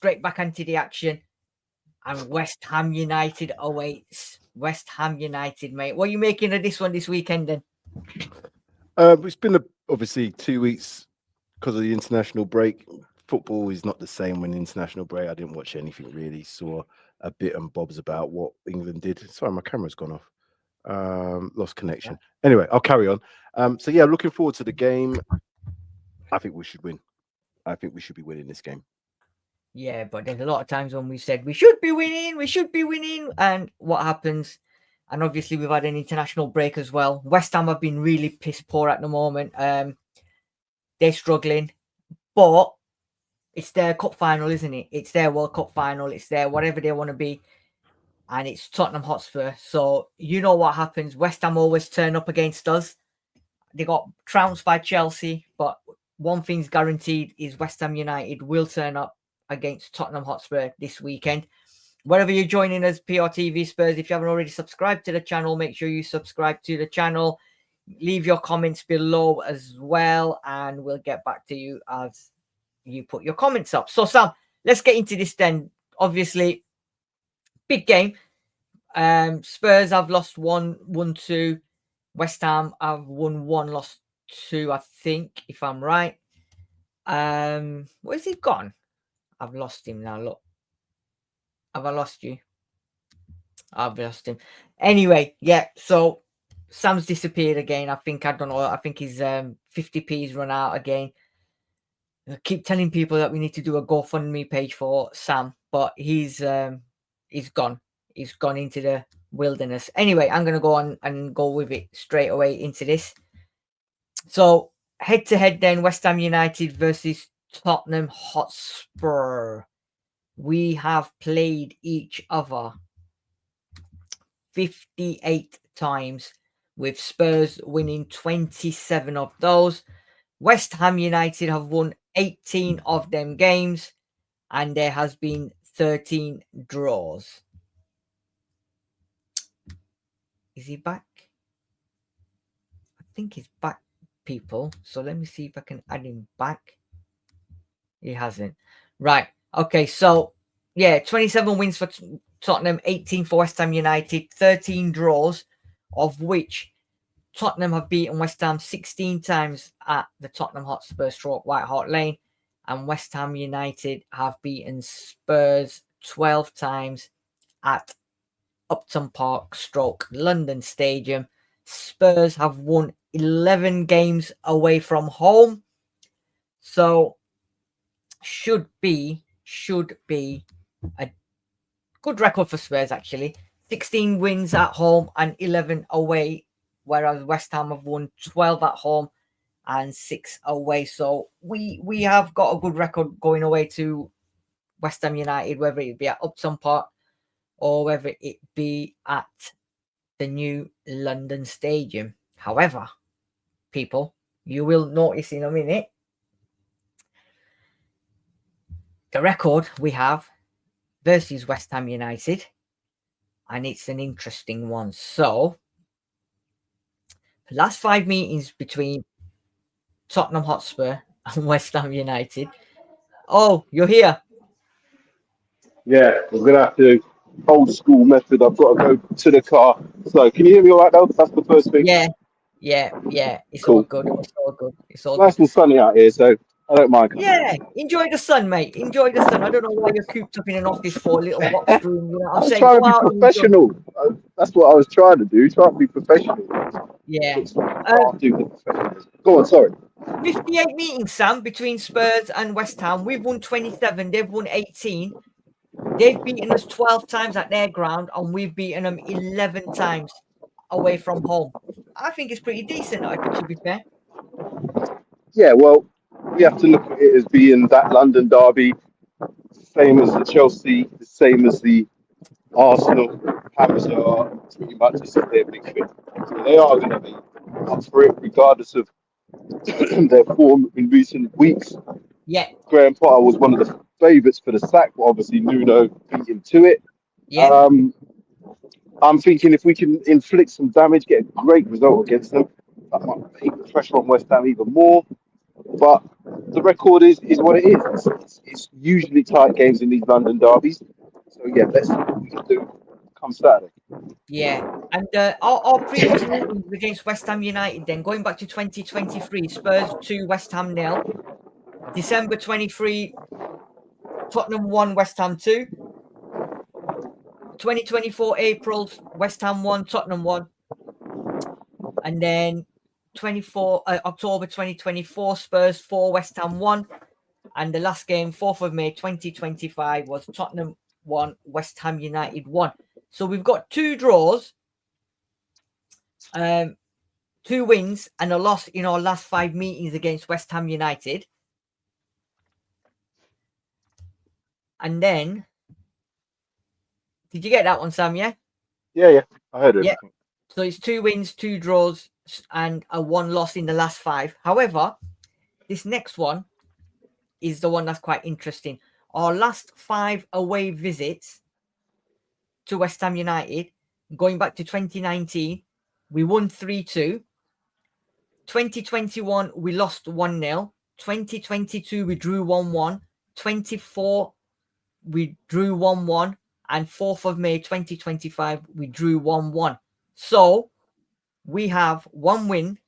straight back into the action. And West Ham United awaits. West Ham United, mate. What are you making of this one this weekend then? It's been obviously 2 weeks because of the international break. Football is not the same when international break. I didn't watch anything really. Saw a bit and bobs about what England did. Sorry, my camera's gone off. Lost connection. Anyway, I'll carry on. So yeah, looking forward to the game. I think we should win. I think we should be winning this game. Yeah, but there's a lot of times when we said we should be winning, and what happens? And obviously we've had an international break as well. West Ham have been really piss poor at the moment. They're struggling, but it's their cup final, isn't it? It's their World Cup final. It's their whatever they want to be, and it's Tottenham Hotspur. So you know what happens. West Ham always turn up against us. They got trounced by Chelsea, but one thing's guaranteed is West Ham United will turn up against Tottenham Hotspur this weekend. Wherever you're joining us, PRTV Spurs, if you haven't already subscribed to the channel, make sure you subscribe to the channel. Leave your comments below as well, and we'll get back to you as you put your comments up. So, Sam, let's get into this then. Obviously, big game. Spurs have lost 1-2. West Ham have won 1, lost 2, I think, if I'm right. Where's he gone? I've lost him now. Look. Have I lost you? I've lost him. Anyway, yeah. So Sam's disappeared again. I think his 50p's run out again. I keep telling people that we need to do a GoFundMe page for Sam, but he's gone. He's gone into the wilderness. Anyway, I'm gonna go on and go with it straight away into this. So head to head then, West Ham United versus Tottenham Hotspur. We have played each other 58 times, with Spurs winning 27 of those. West Ham United have won 18 of them games, and there has been 13 draws. Is he back? I think he's back, people. So let me see if I can add him back. He hasn't. Right. Okay, so yeah, 27 wins for Tottenham, 18 for West Ham United, 13 draws, of which Tottenham have beaten West Ham 16 times at the Tottenham Hotspur stroke White Hart Lane, and West Ham United have beaten Spurs 12 times at Upton Park stroke London Stadium. Spurs have won 11 games away from home, so should be a good record for Spurs, actually. 16 wins at home and 11 away, whereas West Ham have won 12 at home and 6 away. So we have got a good record going away to West Ham United, whether it be at Upton Park or whether it be at the new London Stadium. However, people, you will notice in a minute, the record we have versus West Ham United, and it's an interesting one. So, the last 5 meetings between Tottenham Hotspur and West Ham United. Oh, you're here. Yeah, we're going to have to old school method. I've got to go to the car. So, can you hear me all right now? That's the first thing. Yeah. It's cool. All good. It's all nice good. and sunny out here, so I don't mind. Yeah, enjoy the sun, mate. Enjoy the sun. I don't know why you're cooped up in an office for a little box room. You know, I'm trying to be professional. That's what I was trying to do. Trying to be professional. Yeah. Go on, sorry. 58 meetings, Sam, between Spurs and West Ham. We've won 27. They've won 18. They've beaten us 12 times at their ground, and we've beaten them 11 times away from home. I think it's pretty decent, to be fair. Yeah, well, we have to look at it as being that London derby, same as the Chelsea, the same as the Arsenal. Hammers are pretty much their big thing. So they are going to be up for it, regardless of their form in recent weeks. Yeah. Graham Potter was one of the favourites for the sack, but obviously Nuno beat him to it. Yeah. I'm thinking if we can inflict some damage, get a great result against them, that might take the pressure on West Ham even more. but the record is what it is. It's usually tight games in these London derbies. So yeah, let's see what we can do come Saturday. Yeah. And our previous meetings against West Ham United, then going back to 2023, Spurs 2, West Ham 0. December 23, Tottenham 1, West Ham 2. 2024 April, West Ham 1, Tottenham 1. And then 24 October 2024, Spurs 4, West Ham 1. And the last game, 4th of May 2025, was Tottenham 1, West Ham United 1. So we've got 2 draws, 2 wins, and a loss in our last 5 meetings against West Ham United. And then, did you get that one, Sam? Yeah? Yeah, I heard it. Yeah. So it's 2 wins, 2 draws, and a 1 loss in the last 5. However, this next one is the one that's quite interesting. Our last 5 away visits to West Ham United, going back to 2019, we won 3-2. 2021, we lost 1-0. 2022, we drew 1-1. 24, we drew 1-1. And 4th of May 2025, we drew 1-1. So we have 1 win,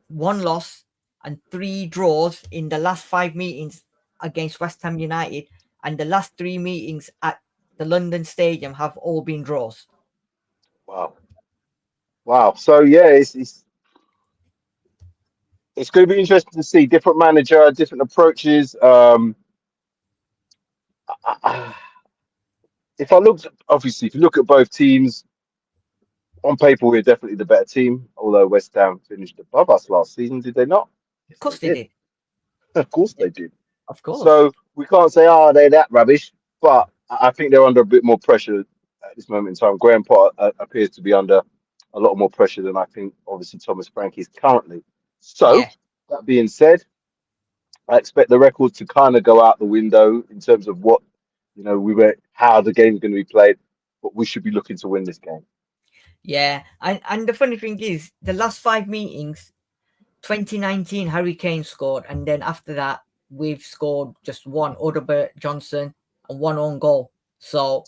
1 loss, and 3 draws in the last 5 meetings against West Ham United. And the last 3 meetings at the London Stadium have all been draws. Wow. So yeah, it's going to be interesting to see different manager, different approaches. If you look at both teams, on paper, we're definitely the better team, although West Ham finished above us last season, did they not? Of course they did. Of course they did. Of course. So we can't say, they're that rubbish, but I think they're under a bit more pressure at this moment in time. Graham Potter appears to be under a lot more pressure than I think, obviously, Thomas Frank is currently. So, That being said, I expect the records to kind of go out the window in terms of what, how the game's going to be played, but we should be looking to win this game. Yeah, and the funny thing is, the last 5 meetings, 2019, Harry Kane scored, and then after that, we've scored just 1, Odobert Johnson, and 1 own goal. So,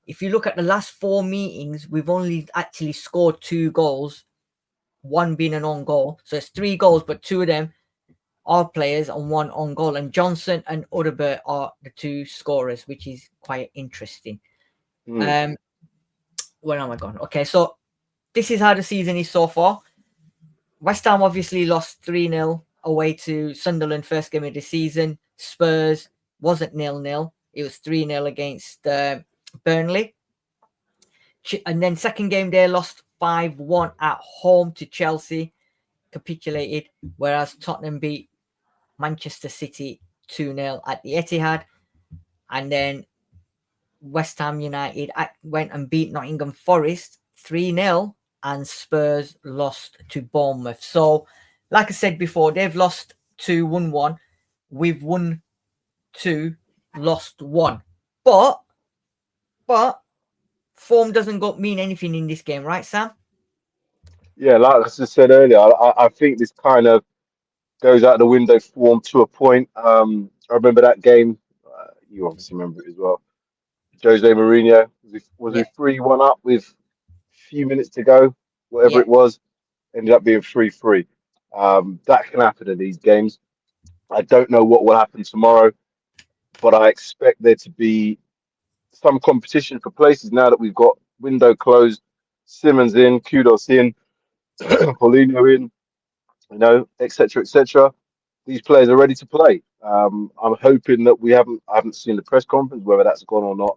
if you look at the last 4 meetings, we've only actually scored 2 goals, 1 being an own goal. So it's 3 goals, but 2 of them are players and 1 own goal. And Johnson and Odobert are the 2 scorers, which is quite interesting. Where am I going? Okay, so this is how the season is so far. West Ham obviously lost 3-0 away to Sunderland first game of the season. Spurs wasn't 0-0. It was 3-0 against Burnley. And then second game they lost 5-1 at home to Chelsea. Capitulated. Whereas Tottenham beat Manchester City 2-0 at the Etihad. And then West Ham United went and beat Nottingham Forest 3-0, and Spurs lost to Bournemouth. So, like I said before, they've lost 2, won 1. We've won 2, lost 1. But form doesn't mean anything in this game, right, Sam? Yeah, like I just said earlier, I think this kind of goes out the window form to a point. I remember that game. You obviously remember it as well. Jose Mourinho was 3-1 up with a few minutes to go, whatever it was, ended up being 3-3. That can happen in these games. I don't know what will happen tomorrow, but I expect there to be some competition for places now that we've got window closed, Simmons in, Kudus in, Paulinho in, etc., etc. These players are ready to play. I'm hoping that I haven't seen the press conference, whether that's gone or not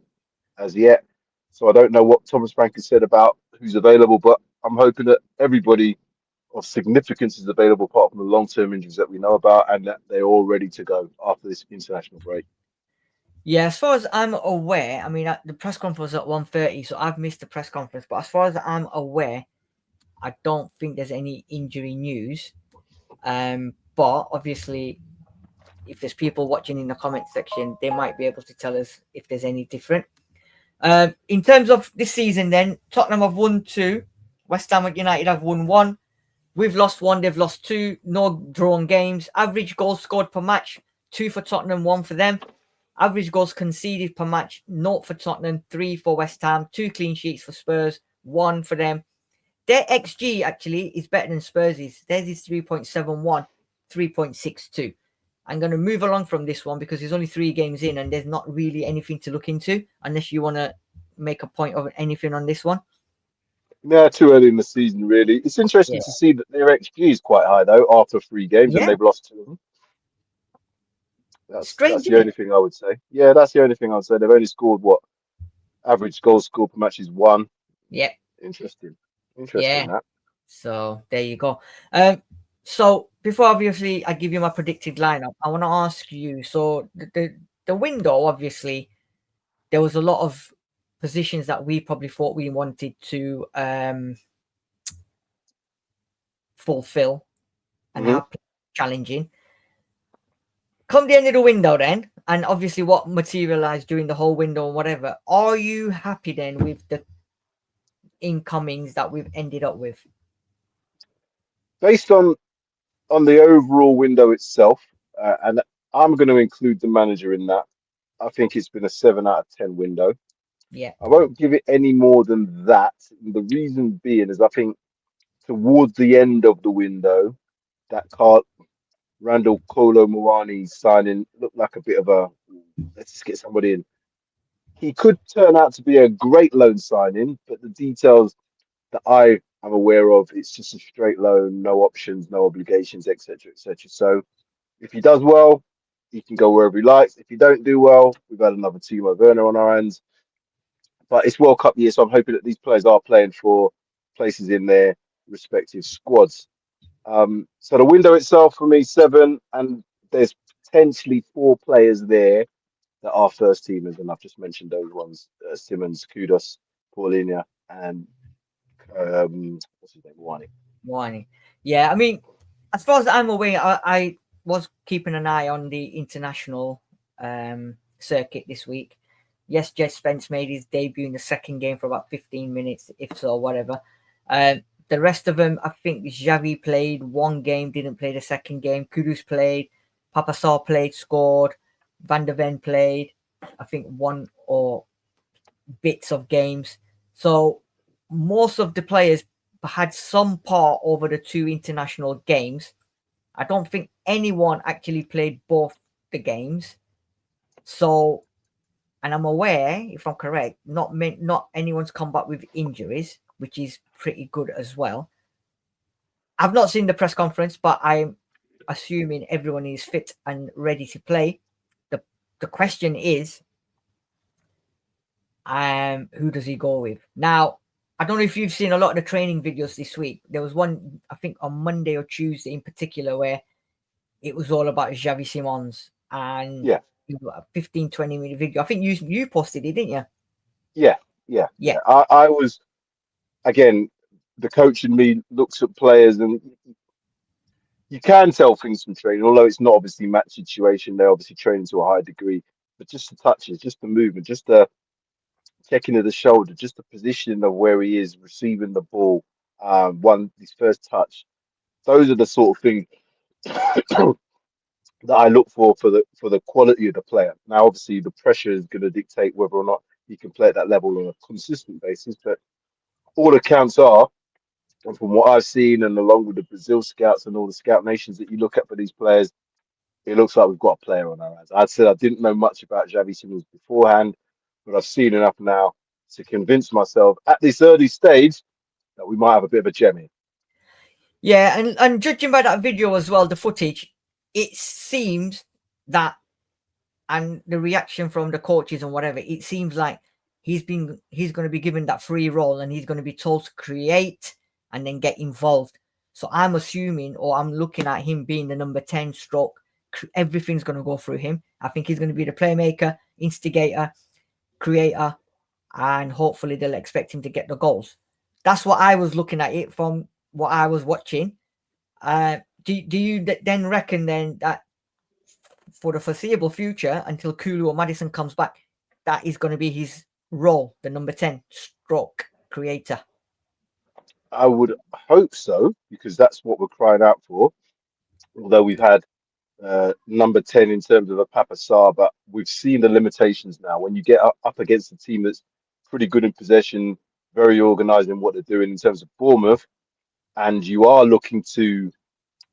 as yet. So I don't know what Thomas Frank has said about who's available, but I'm hoping that everybody of significance is available apart from the long-term injuries that we know about, and that they're all ready to go after this international break. Yeah, as far as I'm aware, I mean, the press conference was at 1:30, so I've missed the press conference. But as far as I'm aware, I don't think there's any injury news. But obviously, if there's people watching in the comment section, they might be able to tell us if there's any different. In terms of this season, then Tottenham have won 2, West Ham United have won 1, We've lost 1, they've lost 2, no drawn games. Average goals scored per match, 2 for Tottenham, 1 for them. Average goals conceded per match, 0 for Tottenham, 3 for West Ham, 2 clean sheets for Spurs, 1 for them. Their XG actually is better than Spurs'. Theirs is 3.71, 3.62. I'm going to move along from this one because there's only 3 games in and there's not really anything to look into unless you want to make a point of anything on this one. No, too early in the season, really. It's interesting to see that their XG is quite high, though, after 3 games, and they've lost 2 of them. That's the only thing I would say. Yeah, that's the only thing I would say. They've only scored, what, average goals scored per match is 1. Yeah. Interesting. That. So, there you go. So, before, obviously, I give you my predicted lineup, I want to ask you, so the window, obviously, there was a lot of positions that we probably thought we wanted to fulfill and have challenging. Come the end of the window then, and obviously what materialized during the whole window and whatever, are you happy then with the incomings that we've ended up with? Based on the overall window itself, and I'm going to include the manager in that, I think it's been a 7 out of 10 window. Yeah. I won't give it any more than that. The reason being is I think towards the end of the window, that Randall Kolo Muani signing looked like a bit of a, let's just get somebody in. He could turn out to be a great loan signing, but the details that I am aware of, it's just a straight loan, no options, no obligations, etc., etc. So if he does well, he can go wherever he likes. If he don't do well, we've had another Timo Werner on our hands. But it's World Cup year, so I'm hoping that these players are playing for places in their respective squads. So the window itself for me 7, and there's potentially 4 players there that are first teamers, and I've just mentioned those ones: Simmons, Kudus, Paulinho, and what's his name, Wani. Yeah, I mean, as far as I'm aware, I was keeping an eye on the international circuit this week. Yes, Jed Spence made his debut in the second game for about 15 minutes, if so, whatever. The rest of them, I think Xavi played 1 game, didn't play the second game. Kudus played, Papasar played, scored. Van der Ven played, I think 1 or bits of games. So most of the players had some part over the 2 international games. I don't think anyone actually played both the games. So, and I'm aware, if I'm correct, not anyone's come back with injuries, which is pretty good as well. I've not seen the press conference, but I'm assuming everyone is fit and ready to play. The question is, who does he go with? Now, I don't know if you've seen a lot of the training videos this week. There was one, I think, on Monday or Tuesday in particular, where it was all about Xavi Simons, and Yeah, it was a 15-20 minute video. I think you posted it, didn't you? Yeah. I was, again, the coach in me looks at players, and you can tell things from training, although it's not obviously match situation. They're obviously training to a high degree, but just the touches, just the movement, just the checking of the shoulder, just the positioning of where he is receiving the ball, his first touch. Those are the sort of things that I look for the quality of the player. Now, obviously, the pressure is going to dictate whether or not he can play at that level on a consistent basis. But all accounts are, and from what I've seen, and along with the Brazil scouts and all the scout nations that you look at for these players, it looks like we've got a player on our hands. I'd said I didn't know much about Xavi Simons beforehand, but I've seen enough now to convince myself at this early stage that we might have a bit of a gem here. Yeah, and judging by that video as well, the footage, it seems that, and the reaction from the coaches and whatever, it seems like he's going to be given that free role, and he's going to be told to create and then get involved. So I'm assuming, or I'm looking at him being the number 10 stroke. Everything's going to go through him. I think he's going to be the playmaker, instigator, creator, and hopefully they'll expect him to get the goals. That's what I was looking at it from what I was watching. Do you then reckon then that for the foreseeable future, until Kulu or Madison comes back, that is going to be his role, the number 10 stroke creator? I would hope so, because that's what we're crying out for. Although we've had number 10 in terms of a Papa Sarr, but we've seen the limitations now. When you get up against a team that's pretty good in possession, very organised in what they're doing in terms of Bournemouth, and you are looking to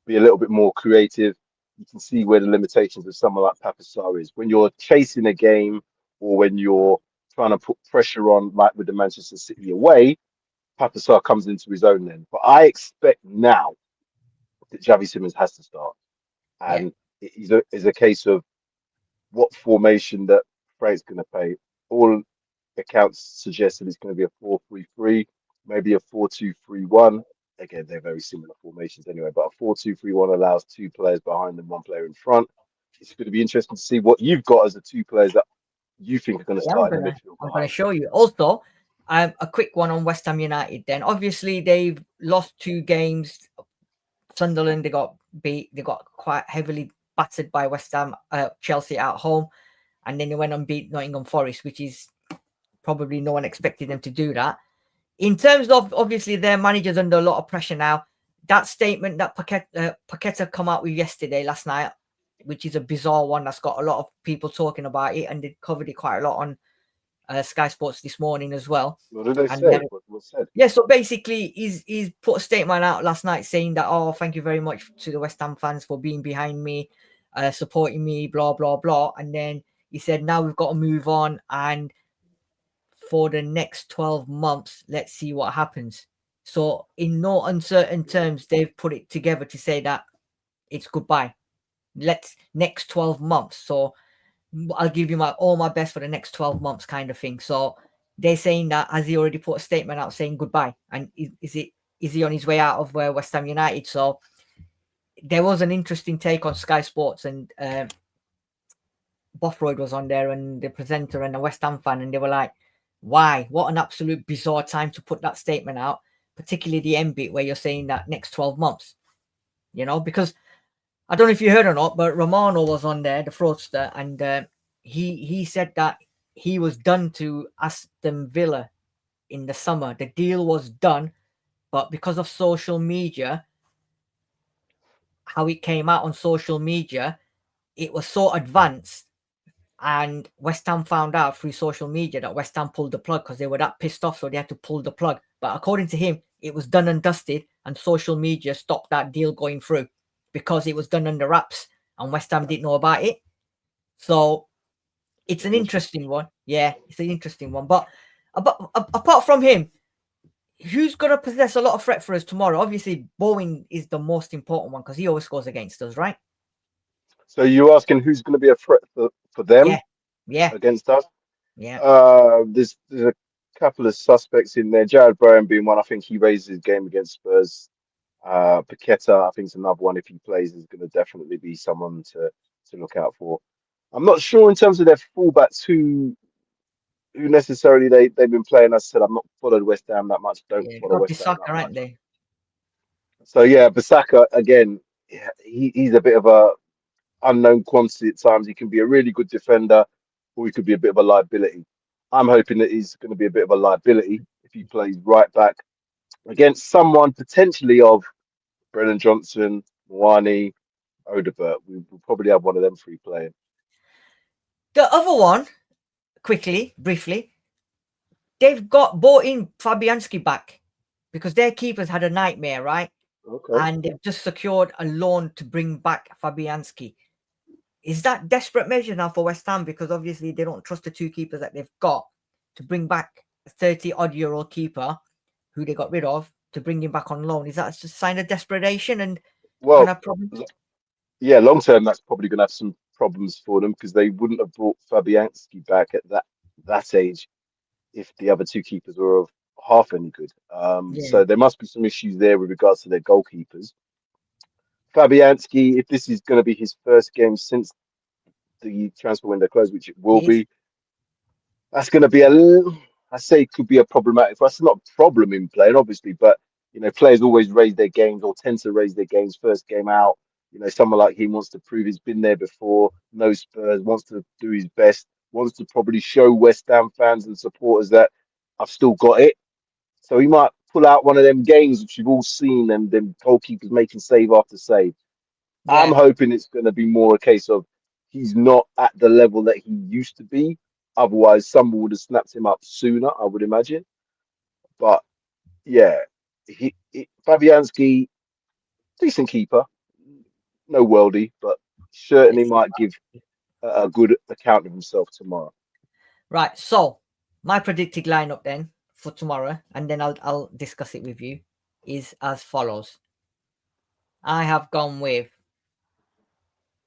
be a little bit more creative, you can see where the limitations of someone like Papa Sarr is. When you're chasing a game or when you're trying to put pressure on, like with the Manchester City away, Papa Sarr comes into his own then. But I expect now that Xavi Simons has to start. Yeah, And it's a case of what formation that Frank's going to play. All accounts suggest that it's going to be a 4-3-3, maybe a 4-2-3-1. Again, they're very similar formations anyway, but a 4-2-3-1 allows two players behind and one player in front. It's going to be interesting to see what you've got as the two players that you think are going to yeah, start in the midfield I'm gonna behind. show you. Also, a quick one on West Ham United. Then obviously they've lost 2 games. Sunderland, they got beat. They got quite heavily battered by West Ham, Chelsea at home, and then they went and beat Nottingham Forest, which is probably no one expected them to do that. In terms of obviously their managers under a lot of pressure now, that statement that Paqueta come out with last night, which is a bizarre one that's got a lot of people talking about it, and they covered it quite a lot on Sky Sports this morning as well. What did they And say? What said? yeah, so basically, he's put a statement out last night saying that, oh, thank you very much to the West Ham fans for being behind me, supporting me, blah, blah, blah. And then he said, now we've got to move on. And for the next 12 months, let's see what happens. So in no uncertain terms, they've put it together to say that it's goodbye. Next 12 months. So I'll give you all my best for the next 12 months kind of thing. So they're saying that, has he already put a statement out saying goodbye? And is he on his way out of West Ham United? So there was an interesting take on Sky Sports, and Bothroyd was on there, and the presenter and a West Ham fan, and they were like, why? What an absolute bizarre time to put that statement out, particularly the end bit where you're saying that next 12 months, because I don't know if you heard or not, but Romano was on there, the fraudster, and he said that he was done to Aston Villa in the summer. The deal was done, but because of social media, how it came out on social media, it was so advanced, and West Ham found out through social media that West Ham pulled the plug because they were that pissed off, so they had to pull the plug. But according to him, it was done and dusted, and social media stopped that deal going through because it was done under wraps, and West Ham didn't know about it. So it's an interesting one. Yeah, it's an interesting one. But apart from him, who's going to possess a lot of threat for us tomorrow? Obviously, Bowen is the most important one because he always scores against us, right? So you're asking who's going to be a threat for them Yeah. against us? Yeah. There's a couple of suspects in there. Jared Brown being one. I think he raises his game against Spurs. Paqueta, I think, is another one. If he plays, is going to definitely be someone to look out for. I'm not sure in terms of their fullbacks who necessarily they've been playing. As I said, I've not followed West Ham that much. Don't Yeah, follow got West Ham Bissaka, that aren't much. they? So yeah, Bissaka again. Yeah, he's a bit of a unknown quantity at times. He can be a really good defender, or he could be a bit of a liability. I'm hoping that he's going to be a bit of a liability if he plays right back against someone potentially of Brennan Johnson, Mwani, Odebert. We'll probably have one of them three playing. The other one, briefly, they've bought in Fabianski back because their keepers had a nightmare, right? Okay. And they've just secured a loan to bring back Fabianski. Is that desperate measure now for West Ham? Because obviously they don't trust the two keepers that they've got to bring back a 30-odd-year-old keeper who they got rid of to bring him back on loan. Is that just a sign of desperation and Well, gonna have problems? yeah, long term that's probably going to have some problems for them because they wouldn't have brought Fabianski back at that age if the other two keepers were of half any good. So there must be some issues there with regards to their goalkeepers. Fabianski, if this is going to be his first game since the transfer window closed, which it will be, that's going to be I say it could be a problematic for us. It's not a problem in playing, obviously, but players always raise their games or tend to raise their games first game out. Someone like him wants to prove he's been there before, knows Spurs, wants to do his best, wants to probably show West Ham fans and supporters that I've still got it. So he might pull out one of them games which we've all seen, and them goalkeepers making save after save. I'm hoping it's going to be more a case of he's not at the level that he used to be. Otherwise, someone would have snapped him up sooner, I would imagine. But yeah, Fabianski, decent keeper, no worldie, but certainly might give a good account of himself tomorrow. Right. So my predicted lineup then for tomorrow, and then I'll discuss it with you, is as follows. I have gone with,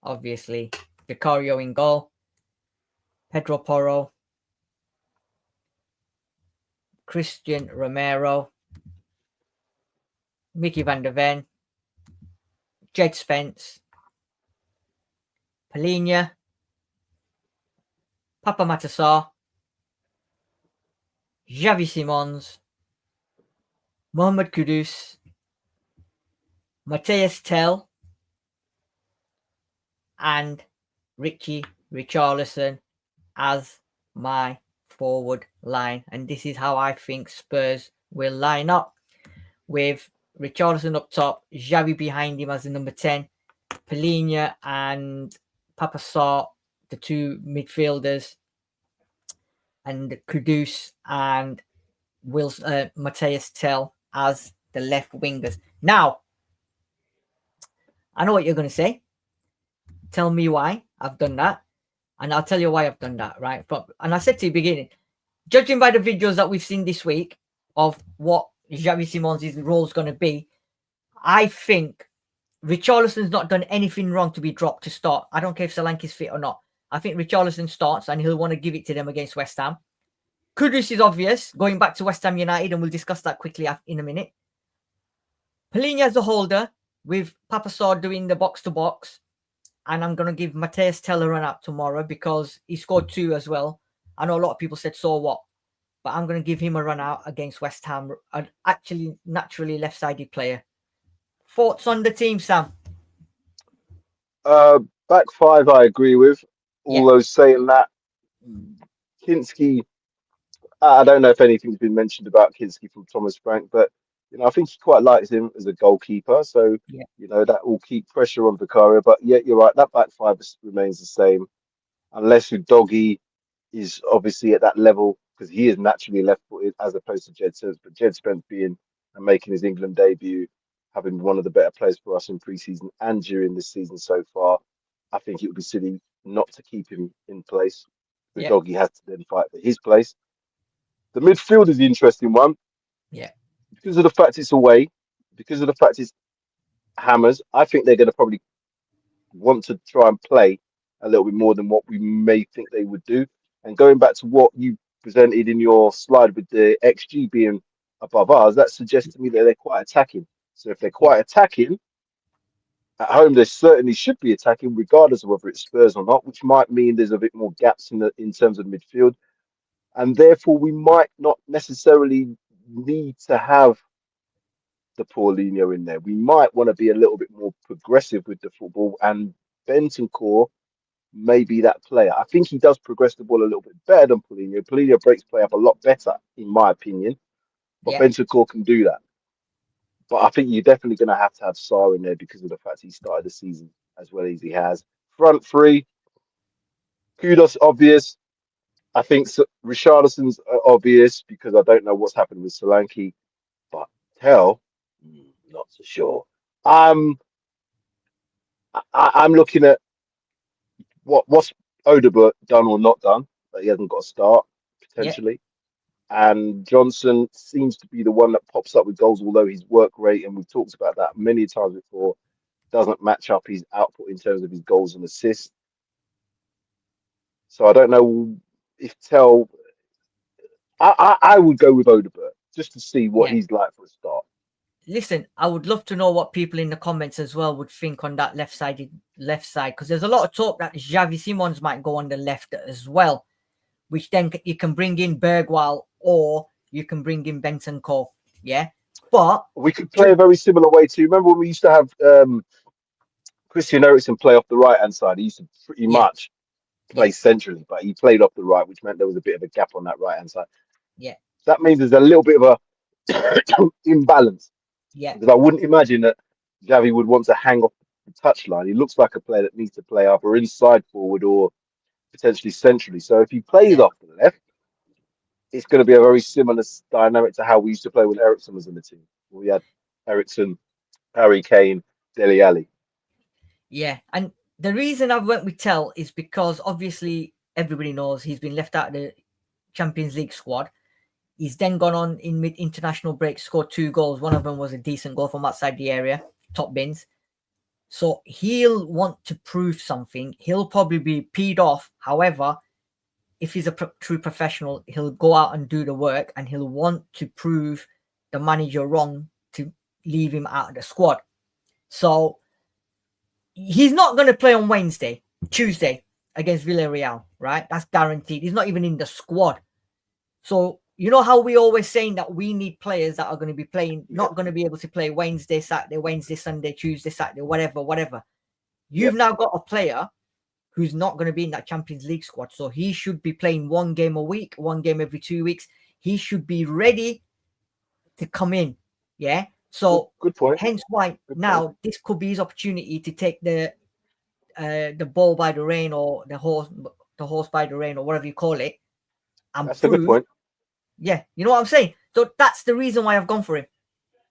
obviously, Vicario in goal, Pedro Porro, Christian Romero, Mickey van der Ven, Jed Spence, Palhinha, Papa Matassar, Xavi Simons, Mohammed Kudus, Matthias Tell, and Richarlison as my forward line. And this is how I think Spurs will line up, with Richarlison up top, Xavi behind him as the number 10, Palhinha and Papa Sarr, the two midfielders, and Kudus and Matthias Tell as the left wingers. Now, I know what you're going to say. Tell me why I've done that. And I'll tell you why I've done that, right? And I said to you beginning, judging by the videos that we've seen this week of what Xavi Simons' role is going to be, I think Richarlison's not done anything wrong to be dropped to start. I don't care if Solanke's fit or not. I think Richarlison starts and he'll want to give it to them against West Ham. Kudus is obvious, going back to West Ham United, and we'll discuss that quickly in a minute. Palhinha as a holder, with Papa Sarr doing the box-to-box. And I'm going to give Matthias Tell a run out tomorrow because he scored 2 as well. I know a lot of people said, so what? But I'm going to give him a run out against West Ham, an actually naturally left-sided player. Thoughts on the team, Sam? Back 5, I agree with. Although saying that, Kinski, I don't know if anything's been mentioned about Kinski from Thomas Frank, but I think he quite likes him as a goalkeeper. So that will keep pressure on Vicario. But yeah, you're right. That back 5 remains the same, unless Udogie is obviously at that level, because he is naturally left-footed as opposed to Jed Spence. But Jed Spence being and making his England debut, having one of the better players for us in pre-season and during this season so far, I think it would be silly not to keep him in place. Udogie has to then fight for his place. The midfield is the interesting one. Yeah. Because of the fact it's away, because of the fact it's Hammers, I think they're going to probably want to try and play a little bit more than what we may think they would do. And going back to what you presented in your slide with the XG being above ours, that suggests to me that they're quite attacking. So if they're quite attacking, at home they certainly should be attacking, regardless of whether it's Spurs or not, which might mean there's a bit more gaps in terms of midfield. And therefore, we might not necessarily need to have the Paulinho in there. We might want to be a little bit more progressive with the football, and Bentancur may be that player. I think he does progress the ball a little bit better than Paulinho. Paulinho breaks play up a lot better, in my opinion, but Bentancur can do that. But I think you're definitely going to have Sarr in there because of the fact he started the season as well as he has. Front 3, Kudus, obvious. I think Richarlison's obvious because I don't know what's happened with Solanke, but Tell, not so sure. I'm looking at what's Odegaard done or not done, but he hasn't got a start potentially. And Johnson seems to be the one that pops up with goals, although his work rate, and we've talked about that many times before, doesn't match up his output in terms of his goals and assists. So I don't know if Tell. I would go with Odegaard just to see what he's like for a start. Listen, I would love to know what people in the comments as well would think on that left side, because there's a lot of talk that Xavi Simons might go on the left as well, which then you can bring in Bergwall or you can bring in Bentancur. Yeah, but we could play a very similar way too. Remember when we used to have Christian Eriksen play off the right hand side? He used to pretty much play centrally, but he played off the right, which meant there was a bit of a gap on that right hand side. Yeah, that means there's a little bit of imbalance. Yeah. Because I wouldn't imagine that Xavi would want to hang off the touchline. He looks like a player that needs to play either inside forward or potentially centrally. So if he plays Yeah. off the left, it's going to be a very similar dynamic to how we used to play when Ericsson was in the team. We had Ericsson, Harry Kane, Dele Alli. Yeah. And the reason I've went with Tell is because obviously everybody knows he's been left out of the Champions League squad. He's then gone on in mid-international break, scored 2 goals. One of them was a decent goal from outside the area, top bins. So he'll want to prove something. He'll probably be peed off. However, if he's a true professional, he'll go out and do the work, and he'll want to prove the manager wrong to leave him out of the squad. So he's not going to play on Tuesday against Villarreal, right? That's guaranteed. He's not even in the squad. So you know how we always saying that we need players that are going to be playing, not going to be able to play Wednesday, Sunday, Tuesday, Saturday, whatever. You've now got a player who's not going to be in that Champions League squad. So he should be playing 1 game a week, 1 game every 2 weeks. He should be ready to come in. Yeah. So good point. Hence why now this could be his opportunity to take the ball by the rein, or the horse by the rein, or whatever you call it. And that's a good point. Yeah, you know what I'm saying? So that's the reason why I've gone for him.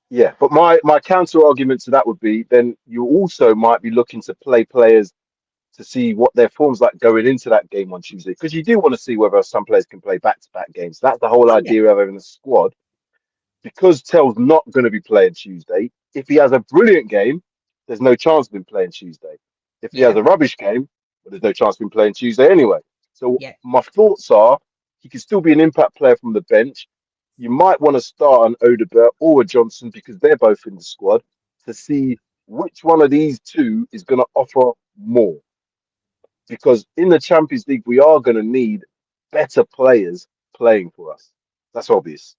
Yeah, but my counter argument to that would be then you also might be looking to play players to see what their form's like going into that game on Tuesday, because you do want to see whether some players can play back-to-back games. That's the whole idea of having a squad. Because Tell's not going to be playing Tuesday, if he has a brilliant game, there's no chance of him playing Tuesday. If he has a rubbish game, well, there's no chance of him playing Tuesday anyway. So my thoughts are he could still be an impact player from the bench. You might want to start an Odegaard or a Johnson because they're both in the squad to see which one of these two is going to offer more. Because in the Champions League, we are going to need better players playing for us. That's obvious.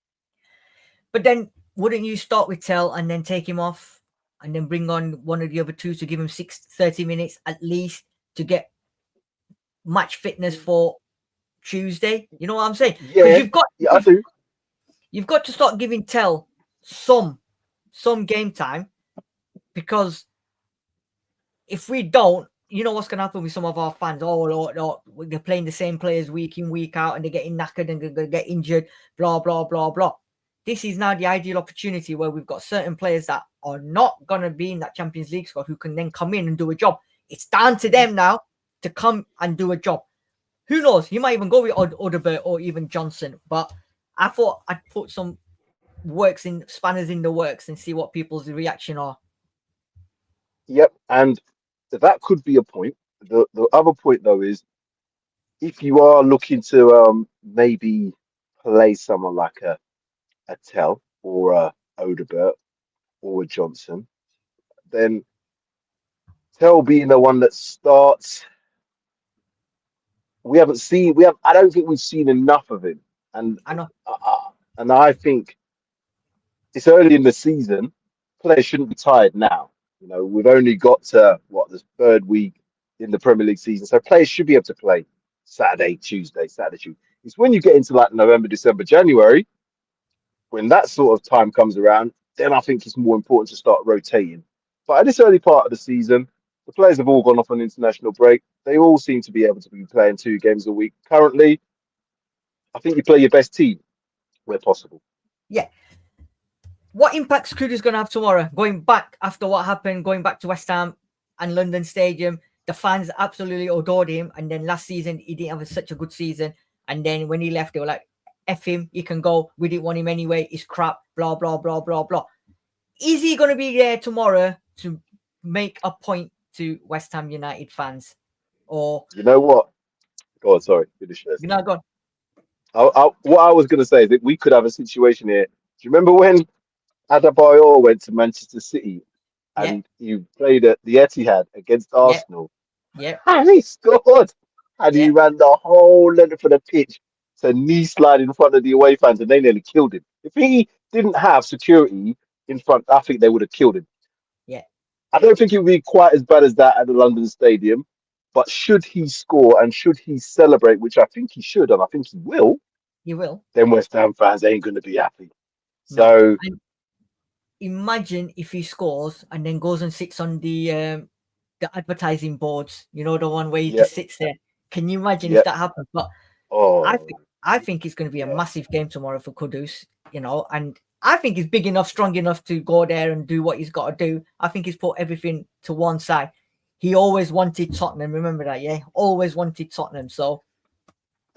But then wouldn't you start with Tell and then take him off and then bring on one of the other two to give him 30 minutes at least to get match fitness for Tuesday? You know what I'm saying? Yeah, I do. You've got to start giving Tell some game time, because if we don't, you know what's going to happen with some of our fans. Oh, they're playing the same players week in, week out, and they're getting knackered and they're going to get injured, blah, blah, blah, blah. This is now the ideal opportunity where we've got certain players that are not going to be in that Champions League squad who can then come in and do a job. It's down to them now to come and do a job. Who knows? You might even go with Odegaard or even Johnson. But I thought I'd put some spanners in the works and see what people's reaction are. Yep, and that could be a point. The other point though is if you are looking to maybe play someone like a Tell or a Odegaard or a Johnson, then Tell being the one that starts, I don't think we've seen enough of him, and I know, and I think it's early in the season. Players shouldn't be tired now. You know, we've only got to the 3rd week in the Premier League season, so players should be able to play Saturday, Tuesday. It's when you get into like November, December, January, when that sort of time comes around, then I think it's more important to start rotating. But at this early part of the season, the players have all gone off on international break. They all seem to be able to be playing 2 games a week. Currently, I think you play your best team where possible. Yeah. What impact's Kudus going to have tomorrow? Going back after what happened, going back to West Ham and London Stadium, the fans absolutely adored him. And then last season, he didn't have such a good season. And then when he left, they were like, F him, he can go. We didn't want him anyway. He's crap, blah, blah, blah, blah, blah. Is he going to be there tomorrow to make a point to West Ham United fans? Or you know what? Go on, sorry. Finish this. You're not gone. What I was going to say is that we could have a situation here. Do you remember when Adebayor went to Manchester City and he played at the Etihad against Arsenal? Yeah. And he scored. And he ran the whole length of the pitch to knee slide in front of the away fans, and they nearly killed him. If he didn't have security in front, I think they would have killed him. Yeah. I don't think it would be quite as bad as that at the London Stadium, but should he score and should he celebrate, which I think he should, and I think he will, then West Ham fans ain't going to be happy. No. So And imagine if he scores and then goes and sits on the advertising boards. You know, the one where he yeah, just sits there. Can you imagine if yeah. that happens? But Oh, I think it's going to be a yeah. massive game tomorrow for Kudus. You know, and I think he's big enough, strong enough to go there and do what he's got to do. I think he's put everything to one side. He always wanted Tottenham. Remember that, yeah? Always wanted Tottenham. So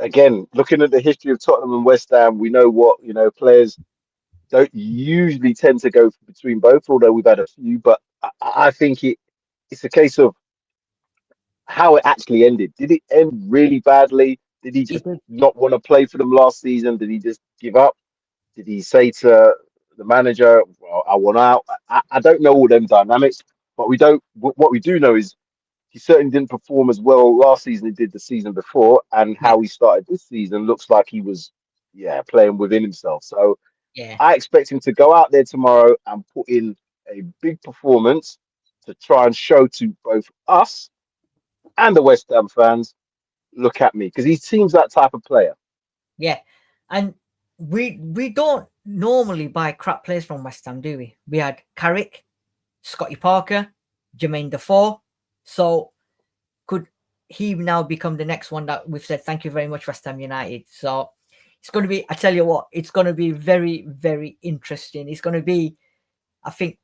Again, looking at the history of Tottenham and West Ham, we know what players don't usually tend to go between both. Although we've had a few, but I think it's a case of how it actually ended. Did it end really badly? Did he just it, not want to play for them last season? Did he just give up? Did he say to the manager, "Well, I want out"? I don't know all them dynamics, but we don't. What we do know is he certainly didn't perform as well last season as he did the season before, and yeah, how he started this season looks like he was, yeah, playing within himself. So yeah, I expect him to go out there tomorrow and put in a big performance to try and show to both us and the West Ham fans, look at me, because he seems that type of player. yeah. And we don't normally buy crap players from West Ham, do we? We had Carrick, Scotty Parker, Jermaine Defoe. So could he now become the next one that we've said thank you very much, West Ham United? So it's going to be, I tell you what, it's going to be very, very interesting. It's going to be, I think,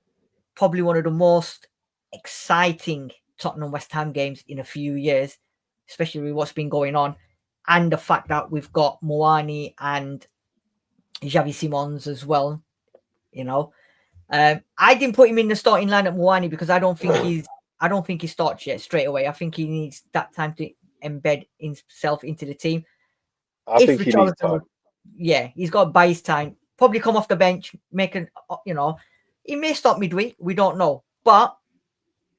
probably one of the most exciting Tottenham West Ham games in a few years, especially with what's been going on. And the fact that we've got Moani and Xavi Simons as well, you know. I didn't put him in the starting lineup, Moani, because I don't think he starts yet straight away. I think he needs that time to embed himself into the team. I If think he needs Richarlison, time. yeah, he's got to buy his time. Probably come off the bench, he may start midweek. We don't know, but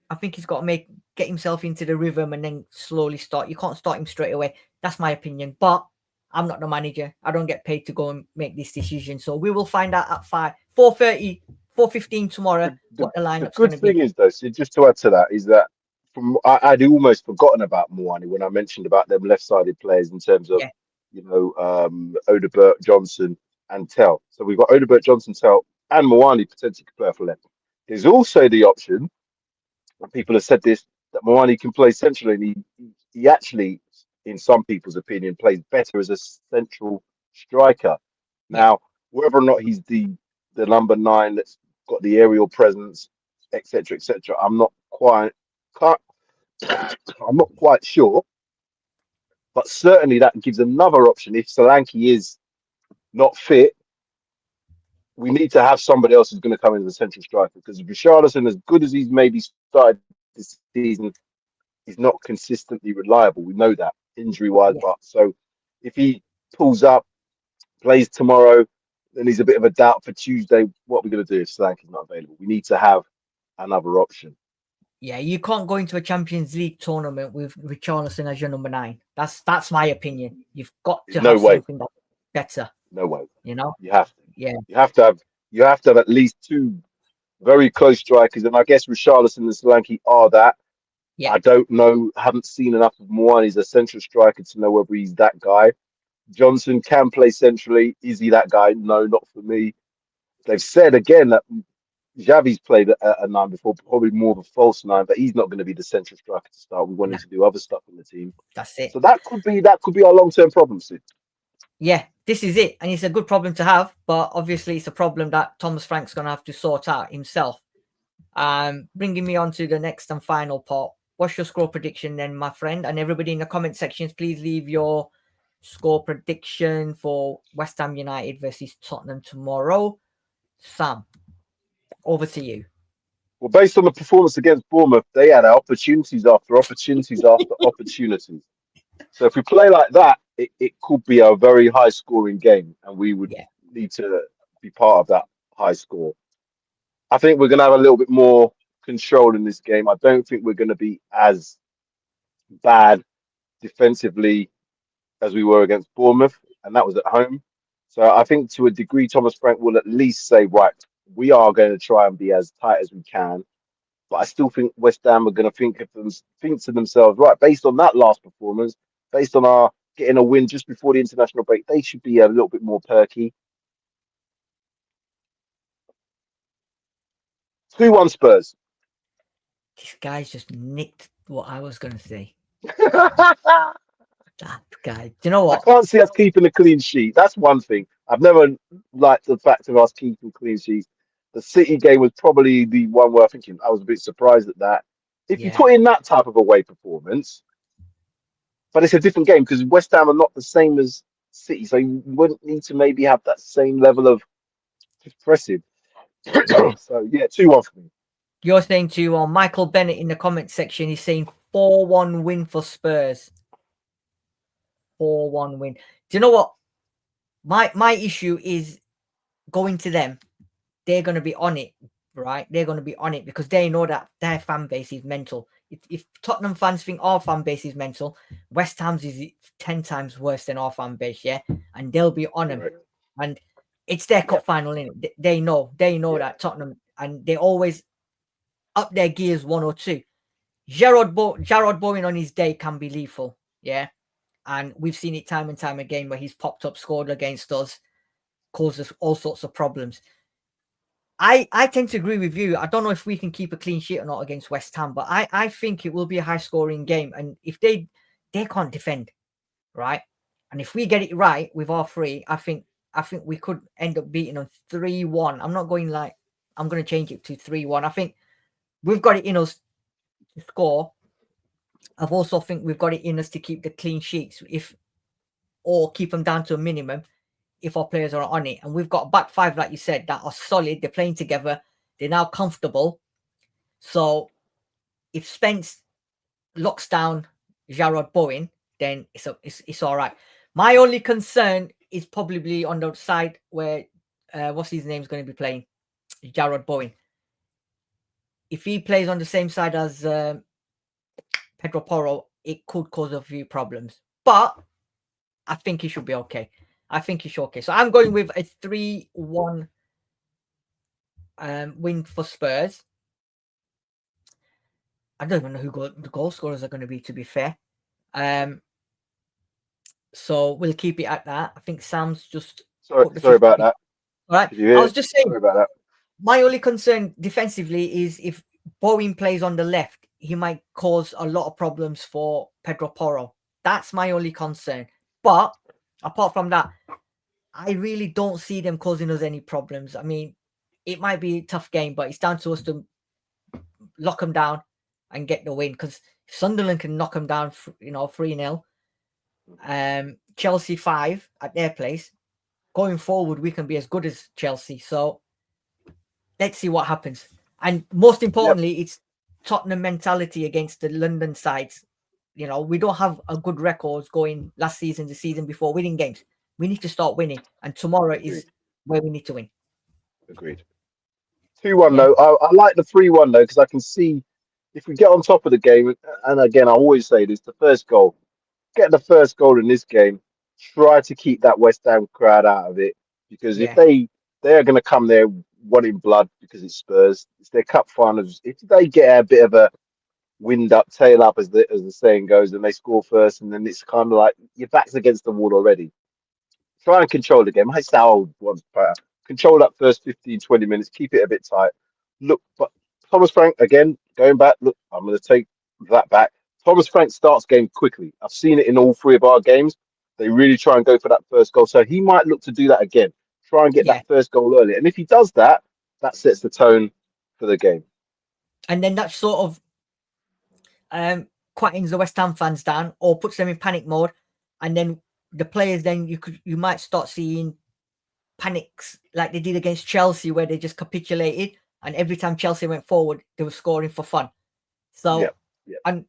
I think he's got to get himself into the rhythm and then slowly start. You can't start him straight away. That's my opinion. But I'm not the manager. I don't get paid to go and make this decision. So we will find out at 4:30, 4:15 tomorrow The, what the, the the lineup's going good to be. thing is, though, so just to add to that, is that I'd almost forgotten about Moani when I mentioned about them left-sided players in terms of, Yeah, Odebert, Johnson, and Tell. So we've got Odebert, Johnson, Tell, and Moani potentially could play for left. There's also the option, and people have said this, that Moani can play centrally, and he actually, in some people's opinion, plays better as a central striker. yeah, Now, whether or not he's the number nine that's got the aerial presence, etc., quite, I'm not quite sure, but certainly that gives another option. If Solanke is not fit, we need to have somebody else who's going to come in as a central striker, because Richarlison, as good as he's maybe started this season, is not consistently reliable. We know that injury wise, yeah, but so if he pulls up, plays tomorrow, then he's a bit of a doubt for Tuesday. What are we going to do if Solanke is not available? We need to have another option. yeah. You can't go into a Champions League tournament with Richarlison as your number 9. That's my opinion. You've got There's to no have way. something that's better. No way. You know? You have to. Yeah, You have to have. You have to have at least two very close strikers, and I guess Richarlison and Solanke are that. yeah, I don't know. Haven't seen enough of Moine. He's a central striker to know whether he's that guy. Johnson can play centrally. Is he that guy? No, not for me. They've said again that Xavi's played a nine before, probably more of a false nine, but he's not going to be the central striker to start. We want no, him to do other stuff in the team. that's it. So that could be our long term problem, Sid. Yeah, this is it. And it's a good problem to have, but obviously it's a problem that Thomas Frank's going to have to sort out himself. Bringing me on to the next and final part. What's your score prediction then, my friend? And everybody in the comment sections, please leave your score prediction for West Ham United versus Tottenham tomorrow. Sam, over to you. Well, based on the performance against Bournemouth, they had opportunities after opportunities after opportunities. So if we play like that, it could be a very high scoring game, and we would Yeah, need to be part of that high score. I think we're going to have a little bit more control in this game. I don't think we're going to be as bad defensively as we were against Bournemouth, and that was at home. So I think to a degree, Thomas Frank will at least say, right, we are going to try and be as tight as we can. But I still think West Ham are going to think to themselves, right, based on that last performance, based on our getting a win just before the international break, they should be a little bit more perky. 2-1 Spurs. This guy's just nicked what I was going to say. That guy. Do you know I what? can't see us keeping a clean sheet. That's one thing. I've never liked the fact of us keeping clean sheets. The City game was probably the one where I was a bit surprised at that. If you Yeah. put in that type of away performance, but it's a different game because West Ham are not the same as City, so you wouldn't need to maybe have that same level of impressive. Yeah. So yeah, 2-1 for me. You're saying to Michael Bennett in the comment section, he's saying 4-1 win for Spurs. 4-1 win. Do you know what? My issue is going to them. They're going to be on it, right? They're going to be on it because they know that their fan base is mental. If Tottenham fans think our fan base is mental, West Ham's is 10 times worse than our fan base, yeah? And they'll be on them. Correct. And it's their cup final, innit? They know that Tottenham, and they always up their gears 1 or 2. Jarrod Bowen on his day can be lethal, yeah? And we've seen it time and time again where he's popped up, scored against us, caused us all sorts of problems. I tend to agree with you. I don't know if we can keep a clean sheet or not against West Ham, but I think it will be a high scoring game. And if they can't defend, right? And if we get it right with our three, I think we could end up beating them 3-1. I'm not going like I'm going to change it to 3-1. I think we've got it in us to score. I also think we've got it in us to keep the clean sheets or keep them down to a minimum if our players are on it. And we've got a back five, like you said, that are solid. They're playing together. They're now comfortable. So if Spence locks down Jarrod Bowen, then it's all right. My only concern is probably on the side where what's his name's going to be playing, Jarrod Bowen. If he plays on the same side as Pedro Porro, it could cause a few problems. But I think he should be okay. So I'm going with a 3-1 win for Spurs. I don't even know who the goal scorers are going to be, to be fair. So we'll keep it at that. I think Sam's just... Sorry about that. All right. I was just saying, sorry about that. My only concern defensively is if Bowen plays on the left, he might cause a lot of problems for Pedro Porro. That's my only concern. But apart from that, I really don't see them causing us any problems. I mean, it might be a tough game, but it's down to us to lock them down and get the win. Because Sunderland can knock them down, 3-0. Chelsea 5 at their place. Going forward, we can be as good as Chelsea. So let's see what happens. And most importantly, it's Tottenham mentality against the London sides. We don't have a good record going last season, the season before, winning games. We need to start winning, and tomorrow is where we need to win. Agreed. 2-1 though. I like the 3-1 though because I can see if we get on top of the game. And again, I always say this: the first goal, get the first goal in this game. Try to keep that West Ham crowd out of it because if they are going to come there wanting blood because it's Spurs, it's their cup finals. If they get a bit of a wind up, tail up, as the saying goes, and they score first, and then it's kind of like your back's against the wall already. Try and control the game. I say old ones, control that first 15, 20 minutes, keep it a bit tight. Look, but Thomas Frank, again, going back, look, I'm going to take that back. Thomas Frank starts game quickly. I've seen it in all 3 of our games. They really try and go for that first goal. So he might look to do that again. Try and get that first goal early. And if he does that, that sets the tone for the game. And then that sort of quietens the West Ham fans down or puts them in panic mode. And then the players, then you might start seeing panics like they did against Chelsea, where they just capitulated, and every time Chelsea went forward, they were scoring for fun. So, and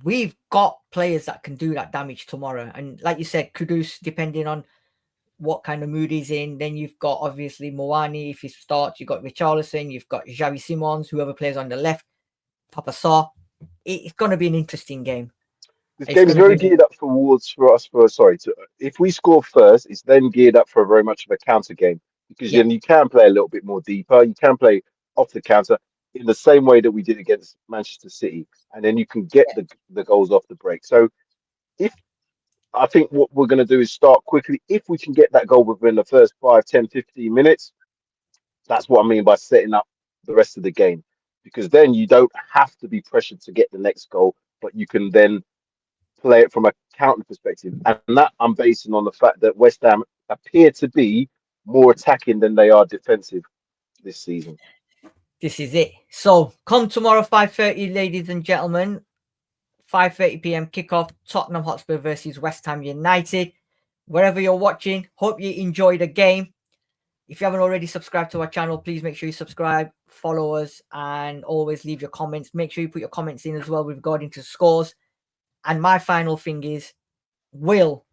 we've got players that can do that damage tomorrow. And like you said, Kudus, depending on what kind of mood he's in, then you've got obviously Moani if he starts, you've got Richarlison, you've got Xavi Simons, whoever plays on the left, Papa Sarr. It's going to be an interesting game. This game is very geared up for us. If we score first, it's then geared up for very much of a counter game because then you can play a little bit more deeper. You can play off the counter in the same way that we did against Manchester City, and then you can get the goals off the break. So, I think what we're going to do is start quickly. If we can get that goal within the first 5, 10, 15 minutes, that's what I mean by setting up the rest of the game, because then you don't have to be pressured to get the next goal, but you can then play it from a counter perspective. And that I'm basing on the fact that West Ham appear to be more attacking than they are defensive this season. This is it. So come tomorrow, 5:30, ladies and gentlemen. 5:30 p.m. kickoff. Tottenham Hotspur versus West Ham United. Wherever you're watching, hope you enjoy the game. If you haven't already subscribed to our channel, please make sure you subscribe, follow us, and always leave your comments. Make sure you put your comments in as well regarding to scores. And my final thing is, will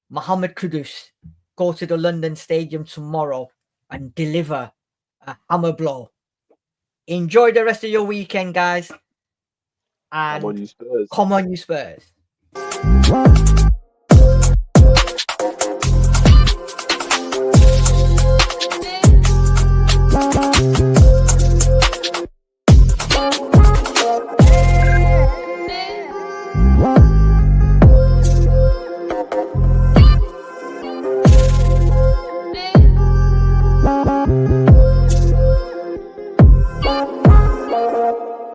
Mohammed Kudus go to the London Stadium tomorrow and deliver a hammer blow? Enjoy the rest of your weekend, guys. And Come on, you Spurs. Come on, you Spurs.